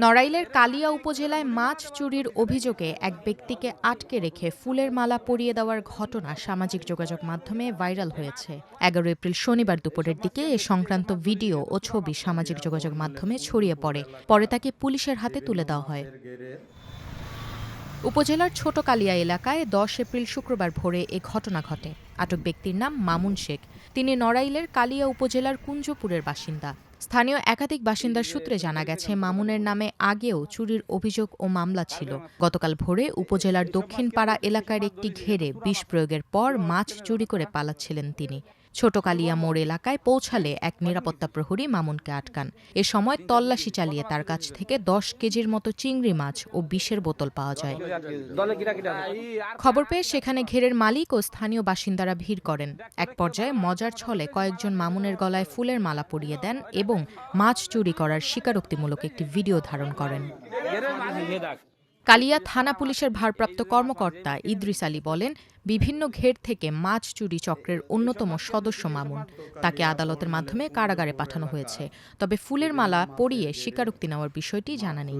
নড়াইলের কালিয়া উপজেলায় মাছ চুরির অভিযোগে এক ব্যক্তিকে আটকে রেখে ফুলের মালা পরিয়ে দেওয়ার ঘটনা সামাজিক যোগাযোগ মাধ্যমে ভাইরাল হয়েছে। 11 এপ্রিল শনিবার দুপুরের দিকে এ সংক্রান্ত ভিডিও ও ছবি সামাজিক যোগাযোগ মাধ্যমে ছড়িয়ে পড়ে। পরে তাকে পুলিশের হাতে তুলে দেওয়া হয়। উপজেলার ছোট কালিয়া এলাকায় 10 এপ্রিল শুক্রবার ভোরে এ ঘটনা ঘটে। আটক ব্যক্তির নাম মামুন শেখ। তিনি নড়াইলের কালিয়া উপজেলার কুঞ্জপুরের বাসিন্দা। স্থানীয় একাধিক বাসিন্দার সূত্রে জানা গেছে, মামুনের নামে আগেও চুরির অভিযোগ ও মামলা ছিল। গতকাল ভোরে উপজেলার দক্ষিণপাড়া এলাকার একটি ঘেরে বিষ প্রয়োগের পর মাছ চুরি করে পালাচ্ছিলেন তিনি। ছোট কালিয়া মোড় এলাকায় পৌঁছালে এক নিরাপত্তা প্রহরী মামুনকে আটকান। এ সময় তল্লাশি চালিয়ে তার কাছ থেকে 10 কেজির মতো চিংড়ি মাছ ও বিষের বোতল পাওয়া যায়। খবর পেয়ে সেখানে ঘেরের মালিক ও স্থানীয় বাসিন্দারা ভিড় করেন। এক পর্যায়ে মজার ছলে কয়েকজন মামুনের গলায় ফুলের মালা পরিয়ে দেন এবং মাছ চুরি করার স্বীকারোক্তিমূলক একটি ভিডিও ধারণ করেন। কালিয়া থানা পুলিশের ভারপ্রাপ্ত কর্মকর্তা ইদ্রিস আলী বলেন, বিভিন্ন ঘের থেকে মাছ চুরি চক্রের অন্যতম সদস্য মামুন। তাকে আদালতের মাধ্যমে কারাগারে পাঠানো হয়েছে। তবে ফুলের মালা পরিয়ে স্বীকারোক্তি নেওয়ার বিষয়টি জানা নেই।